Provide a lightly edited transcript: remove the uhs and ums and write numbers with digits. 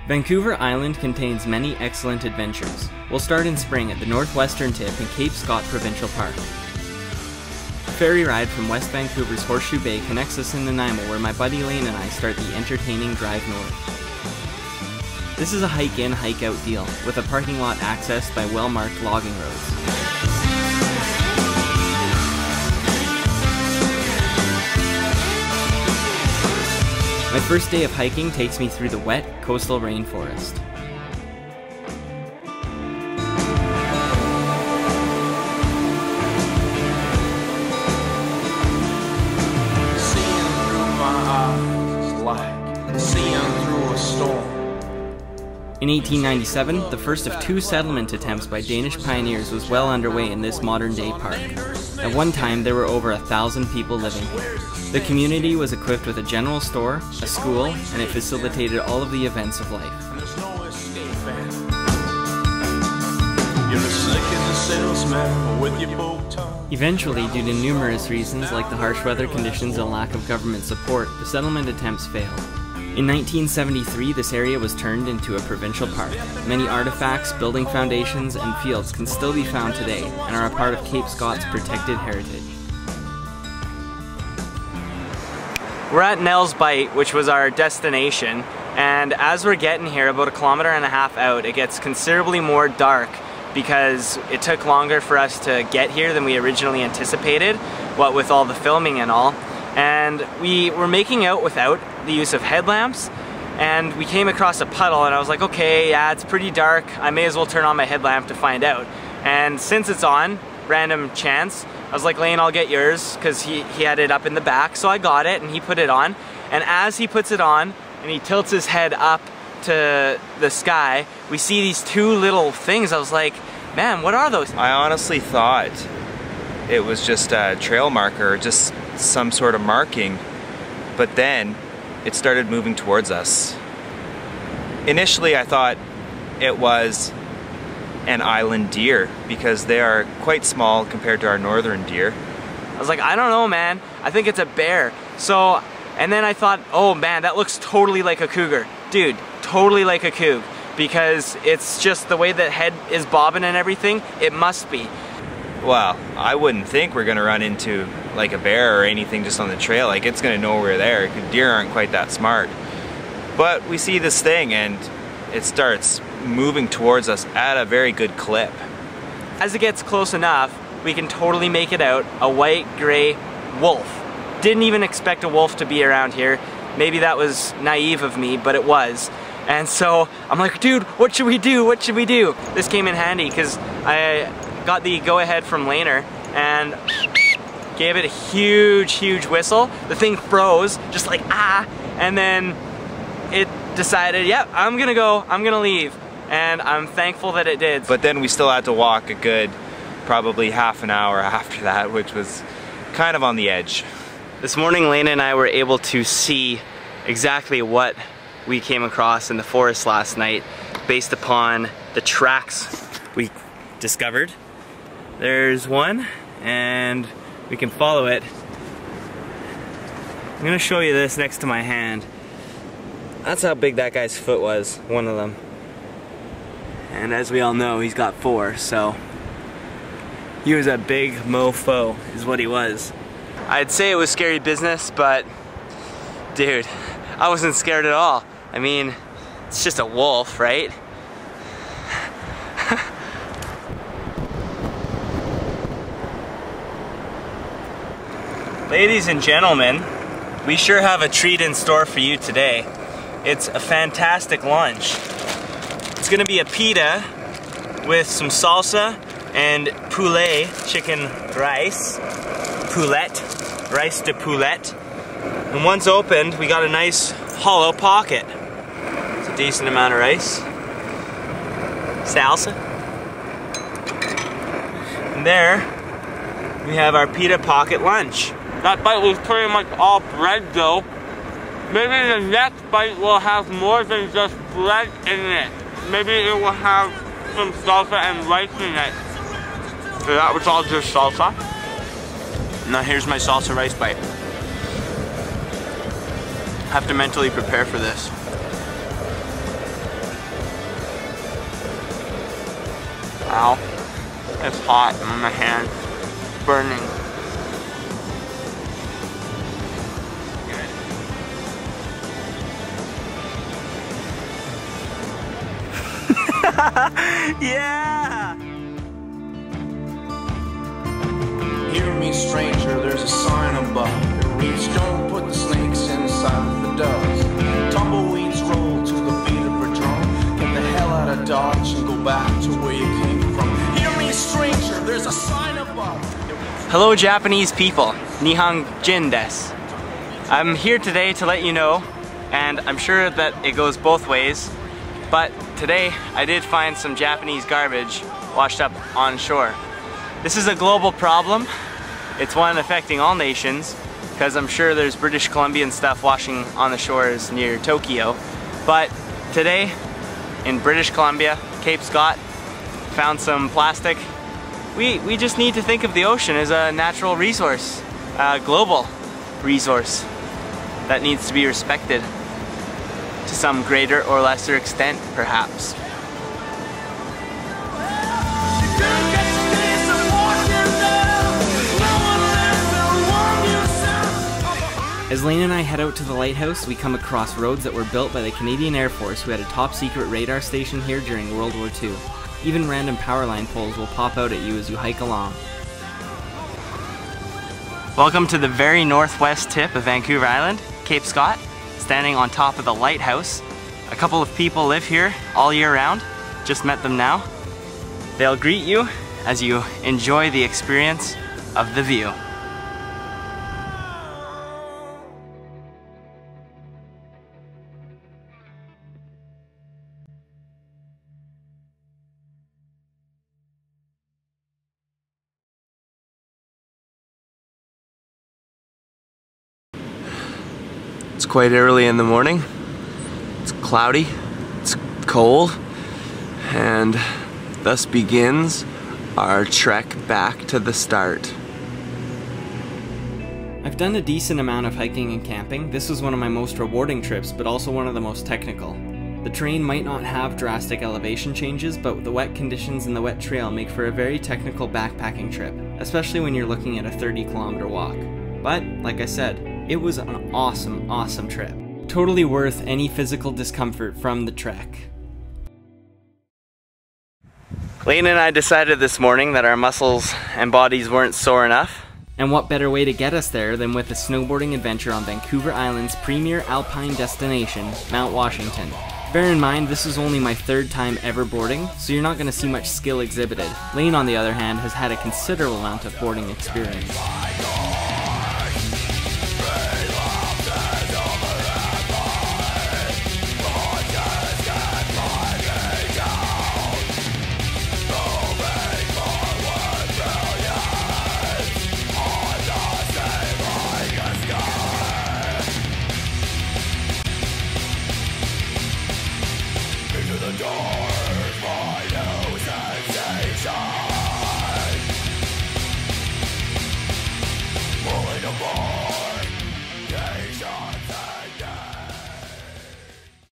Vancouver Island contains many excellent adventures. We'll start in spring at the northwestern tip in Cape Scott Provincial Park. A ferry ride from West Vancouver's Horseshoe Bay connects us in Nanaimo, where my buddy Laine and I start the entertaining drive north. This is a hike-in, hike-out deal, with a parking lot accessed by well-marked logging roads. My first day of hiking takes me through the wet, coastal rainforest. In 1897, the first of 2 settlement attempts by Danish pioneers was well underway in this modern-day park. At one time, there were over 1,000 people living here. The community was equipped with a general store, a school, and it facilitated all of the events of life. Eventually, due to numerous reasons like the harsh weather conditions and lack of government support, the settlement attempts failed. In 1973, this area was turned into a provincial park. Many artifacts, building foundations, and fields can still be found today and are a part of Cape Scott's protected heritage. We're at Nell's Bite, which was our destination, and as we're getting here, about 1.5 kilometers out, it gets considerably more dark because it took longer for us to get here than we originally anticipated, what with all the filming and all. And we were making out without the use of headlamps, and we came across a puddle, and I was like, okay, yeah, it's pretty dark, I may as well turn on my headlamp to find out. And since it's on, random chance, I was like, Laine, I'll get yours, because he had it up in the back, so I got it, and he put it on. And as he puts it on, and he tilts his head up to the sky, we see these 2 little things. I was like, man, what are those? I honestly thought it was just a trail marker, just some sort of marking, but then it started moving towards us. Initially I thought it was an island deer because they are quite small compared to our northern deer. I was like, I don't know, man, I think it's a bear. So, and then I thought, oh man, that looks totally like a cougar. Dude, totally like a coug, because it's just the way that head is bobbing and everything, it must be. Well, I wouldn't think we're gonna run into like a bear or anything just on the trail. Like, it's gonna know we're there. Deer aren't quite that smart. But we see this thing and it starts moving towards us at a very good clip. As it gets close enough, we can totally make it out, a white-gray wolf. Didn't even expect a wolf to be around here. Maybe that was naive of me, but it was. And so I'm like, dude, what should we do? What should we do? This came in handy because I got the go-ahead from Lainer and gave it a huge whistle. The thing froze, just like, ah, and then it decided, yep, I'm gonna leave. And I'm thankful that it did. But then we still had to walk a good, probably half an hour after that, which was kind of on the edge. This morning, Laine and I were able to see exactly what we came across in the forest last night based upon the tracks we discovered. There's one, and we can follow it. I'm gonna show you this next to my hand. That's how big that guy's foot was, one of them. And as we all know, he's got 4, so he was a big mofo, is what he was. I'd say it was scary business, but dude, I wasn't scared at all. I mean, it's just a wolf, right? Ladies and gentlemen, we sure have a treat in store for you today. It's a fantastic lunch. It's gonna be a pita with some salsa and poulet, chicken rice, rice de poulet. And once opened, we got a nice hollow pocket. It's a decent amount of rice, salsa. And there, we have our pita pocket lunch. That bite was pretty much all bread though. Maybe the next bite will have more than just bread in it. Maybe it will have some salsa and rice in it. So that was all just salsa. Now here's my salsa rice bite. Have to mentally prepare for this. Ow. It's hot on my hand. It's burning. Yeah! Hear me, stranger, there's a sign above. It reads, don't put the snakes inside the doves. Tumbleweeds roll to the beat of a drum. Get the hell out of Dodge and go back to where you came from. Hear me, stranger, there's a sign above. Hello Japanese people, Nihon Jin desu. I'm here today to let you know, and I'm sure that it goes both ways, but today I did find some Japanese garbage washed up on shore. This is a global problem. It's one affecting all nations, because I'm sure there's British Columbian stuff washing on the shores near Tokyo. But today, in British Columbia, Cape Scott, found some plastic. We just need to think of the ocean as a natural resource, a global resource that needs to be respected to some greater or lesser extent, perhaps. As Laine and I head out to the lighthouse, we come across roads that were built by the Canadian Air Force, who had a top secret radar station here during World War II. Even random power line poles will pop out at you as you hike along. Welcome to the very northwest tip of Vancouver Island, Cape Scott, standing on top of the lighthouse. A couple of people live here all year round. Just met them now. They'll greet you as you enjoy the experience of the view. It's quite early in the morning. It's cloudy, it's cold, and thus begins our trek back to the start. I've done a decent amount of hiking and camping. This was one of my most rewarding trips, but also one of the most technical. The terrain might not have drastic elevation changes, but the wet conditions and the wet trail make for a very technical backpacking trip, especially when you're looking at a 30-kilometer walk. But, like I said, it was an awesome trip. Totally worth any physical discomfort from the trek. Laine and I decided this morning that our muscles and bodies weren't sore enough. And what better way to get us there than with a snowboarding adventure on Vancouver Island's premier alpine destination, Mount Washington. Bear in mind, this is only my third time ever boarding, so you're not going to see much skill exhibited. Laine, on the other hand, has had a considerable amount of boarding experience.